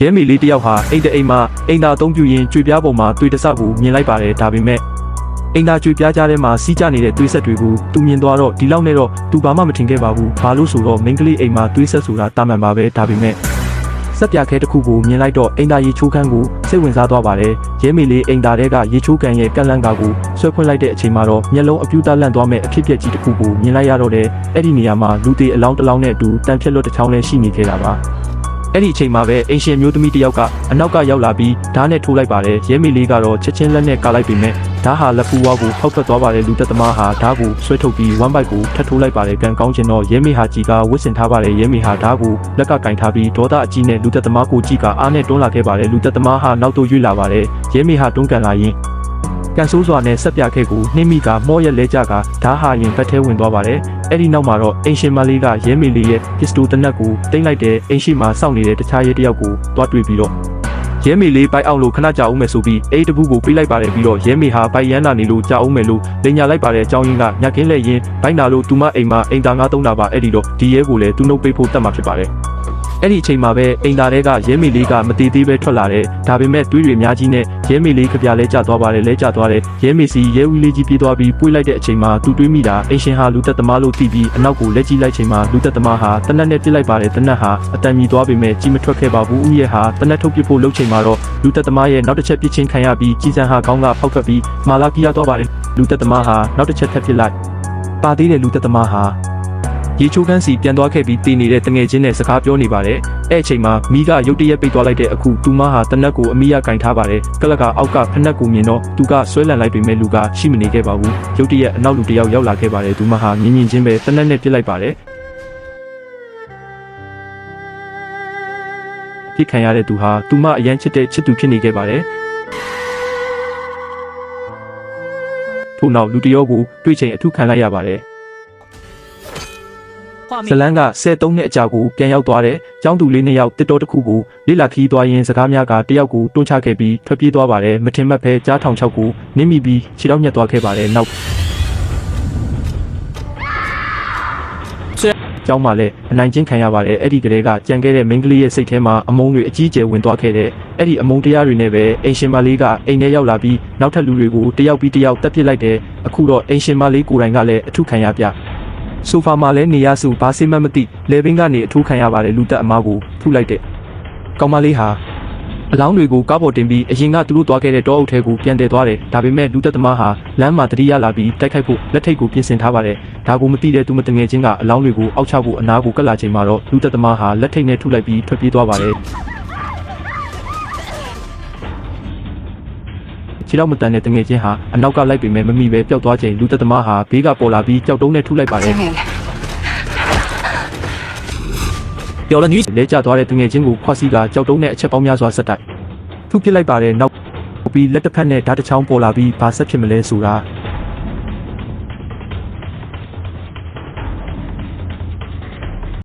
ရဲမေလေးတယောက်ဟာအိမ်တအိမ်မှာအိမ်သာအသုံးပြုရင်းကြွေပြားပေါ်မှာတွေ့တဆကိုမြင်လိုက်ပါတယ်ဒါပေမဲ့အိမ်သာကြွေပြားကြားထဲမှာစီးကျနေတဲ့သွေးဆက်တွေကိုသူမြင်သွားတော့ဒီလောက်နဲ့တော့သူဘာမှမထင်ခဲ့ပါဘူးဘာလို့ဆိုတော့မိန်းကလေးအိမ်မှာသွေးဆက်ဆိုတာတာမှန်ပါပဲဒါပေမဲ့စက်ပြခဲတစ်ခုကိုမြင်လိုက်တော့အိမ်သာရေချိုးခန်းကိုစိတ်ဝင်စားသွားပါတယ်ရဲမေလေးအိမ်သာထဲကရေချိုးကန်ရဲ့ကန့်လန့်ကာကိုဆွဲဖွင့်လိုက်တဲ့အချိန်မှာတော့မျက်လုံးအပြူသားလန့်သွားမဲ့အဖြစ်ပြက်ကြီးတစ်ခုကိုမြင်လိုက်ရတော့တယ်အဲ့ဒီနေရာမှာလူသေးအလောင်းတစ်လောင်းနဲ့အတူတန်ဖြတ်လွတ်တစ်ချောင်းလည်းရှိနေခဲ့တာပါအဲ့ဒီအချိန်မှာပဲအင်ရှင်မျိုးသမီးတစ်ယောက်ကအနောက်ကရောက်လာပြီးဓာတ်နဲ့ထိုးလိုက်ပါတယ်ရဲမေလေးကတော့ချက်ချင်းလက်နဲ့ကာလိုက်ပေမဲ့ဓာတ်ဟာလက်ဖူးဝါးကိုဖောက်ထွက်သွားပါတယ်လူသက်သမားဟာဓာတ်ကိုဆွဲထုတ်ပြီး1 byte ကိုထပ်ထိုးလိုက်ပါတယ်ကန်ကောင်းချင်တော့ရဲမေဟာကြီးကဝစ်စင်ထားပါတယ်ရဲမေဟာဓာတ်ကိုလက်ကကင်ထားပြီးဒေါသအကြီးနဲ့လူသက်သမားကိုကြီးကအားနဲ့တွန်းလာခဲ့ပါတယ်လူသက်သမားဟာနောက်သို့ရွေ့လာပါတယ်ရဲမေဟာတွန်းကန်လာရင်ကန်ဆိုးစွာနဲ့ဆက်ပြခဲ့ကိုနှိမ့်မိကမော့ရက်လဲကြကဓာတ်ဟာရင်ဘက်ထဲဝင်သွားပါတယ်အဲ့ဒီနောက်မှာတော့အင်ရှင်မလေးကရဲမေလေးရဲ့ပစ္စတိုတနက်ကိုတိမ့်လိုက်တဲ့အင်ရှိမှာစောင့်နေတဲ့တခြားရဲတယောက်ကိုတွားတွေ့ပြီးတော့ရဲမေလေးပိုက်အောင်လို့ခဏကြာအောင်မယ်ဆိုပြီးအိတ်တပူကိုပြေးလိုက်ပါတယ်ပြီးတော့ရဲမေဟာပိုက်ရမ်းနာနေလို့ကြာအောင်မယ်လို့လိန်ညာလိုက်ပါတယ်အကြောင်းရင်းကညကင်းလဲရင်ဘိုက်နာလို့သူမအိမ်မှာအိမ်သားငါးသုံးတာပါအဲ့ဒီတော့ဒီရဲကိုလည်းသူနှုတ်ပေးဖို့တတ်မှာဖြစ်ပါတယ်အဲ့ဒီအချိန်မှာပဲအိမ်သားတွေကရဲမေလေးကမတည်သေးပဲထွက်လာတယ်ဒါပေမဲ့တွေးတွေအများကြီးနဲ့ရဲမေလေးကြပြလဲကျသွားပါတယ်လဲကျသွားတယ်ရဲမေစီရဲဝီလေးကြီးပြေးသွားပြီးပွေးလိုက်တဲ့အချိန်မှာသူတွေးမိတာအင်ရှင်ဟာလူသက်သမားလို့သိပြီးအနောက်ကိုလက်ကြည့်လိုက်ချိန်မှာလူသက်သမားဟာတနက်နဲ့ပြစ်လိုက်ပါတယ်တနက်ဟာအတန်မြည်သွားပေမဲ့ကြီးမထွက်ခဲ့ပါဘူးဦးရဲဟာတနက်ထုတ်ပစ်ဖို့လုပ်ချိန်မှာတော့လူသက်သမားရဲ့နောက်တစ်ချက်ပြစ်ချင်းခံရပြီးကြီးစံဟာခေါင်းကဖောက်ထွက်ပြီးမာလာကီယာသွားပါတယ်လူသက်သမားဟာနောက်တစ်ချက်ထပ်ပြစ်လိုက်ပါသေးတဲ့လူသက်သမားဟာရေချိုးခန်းစီပြန်သွားခဲ့ပြီးတည်နေတဲ့တငယ်ချင်းနဲ့စကားပြောနေပါတယ်။အဲ့အချိန်မှာမိကရုတ်တရက်ပိတ်သွားလိုက်တဲ့အခုသူမဟာတနက်ကိုအမိရကင်ထားပါတယ်။ကလကအောက်ကဖက်နှက်ကိုမြင်တော့သူကဆွဲလန့်လိုက်ပေမဲ့လူကရှိမနေခဲ့ပါဘူး။ရုတ်တရက်အနောက်လူတစ်ယောက်ရောက်လာခဲ့ပါတယ်။သူမဟာမြင်မြင်ချင်းပဲတနက်နဲ့ပြစ်လိုက်ပါတယ်။ပြစ်ခံရတဲ့သူဟာသူမအရန်ချစ်တဲ့ချစ်သူဖြစ်နေခဲ့ပါတယ်။ထို့နောက်လူတစ်ယောက်ကိုတွေ့ချိန်အထုခံလိုက်ရပါတယ်။ဇလန်းက73နှစ်အကြာကိုပြန်ရောက်သွားတဲ့ကျောင်းသူလေး2ယောက်တစ်တော်တစ်ခုကိုလိလာခီးသွားရင်စကားများကတယောက်ကိုတွန်းချခဲ့ပြီးထွက်ပြေးသွားပါတယ်မထင်မှတ်ပဲကြားထောင်6ကိုနင်းမိပြီးခြေထောက်ညက်သွားခဲ့ပါတယ်နောက်ကျောင်းမှာလည်းအနိုင်ကျင့်ခံရပါတယ်အဲ့ဒီကလေးကကြံခဲ့တဲ့မိန်းကလေးရဲ့စိတ်ထဲမှာအမုန်းတွေအကြီးကျယ်ဝင်သွားခဲ့တဲ့အဲ့ဒီအမုန်းတရားတွေနဲ့ပဲအင်ရှင်မလေးကအိမ်ထဲရောက်လာပြီးနောက်ထပ်လူတွေကိုတယောက်ပြီးတယောက်တက်ပစ်လိုက်တယ်အခုတော့အင်ရှင်မလေးကိုယ်တိုင်ကလည်းအထုခံရပြဆိုဖာမှာလည်းနေရစုဘာစိမ့်မသိလေဘင်းကနေအထိုးခံရပါတယ်လူတက်အမားကိုထုလိုက်တဲ့ကောင်မလေးဟာအလောင်းတွေကိုကားပေါ်တင်ပြီးအရင်ကသူတို့သွားခဲ့တဲ့တောအုပ်ထဲကိုပြန်တည်သွားတယ်ဒါပေမဲ့လူတက်သမားဟာလမ်းမှာတတိယလာပြီးတိုက်ခိုက်ဖို့လက်ထိတ်ကိုပြင်ဆင်ထားပါတယ်ဒါကိုမသိတဲ့သူမတငယ်ချင်းကအလောင်းတွေကိုအောက်ချဖို့အနားကိုကပ်လာချိန်မှာတော့လူတက်သမားဟာလက်ထိတ်နဲ့ထုလိုက်ပြီးထွက်ပြေးသွားပါတယ်ခြေတော့မတန်တဲ့တငယ်ချင်းဟာအနောက်ကလိုက်ပေမဲ့မမိပဲပျောက်သွားချိန်လူသက်သမားဟာဘေးကပေါ်လာပြီးကြောက်တုံးနဲ့ထုလိုက်ပါတယ်ပျော်လနည်းလဲကျသွားတဲ့တငယ်ချင်းကိုခွာစီကကြောက်တုံးနဲ့အချက်ပေါင်းများစွာဆက်တိုက်ထုပစ်လိုက်ပါတယ်နောက်ပြီးလက်တစ်ဖက်နဲ့ဓာတ်တစ်ချောင်းပေါ်လာပြီးဘာဆက်ဖြစ်မလဲဆိုတာ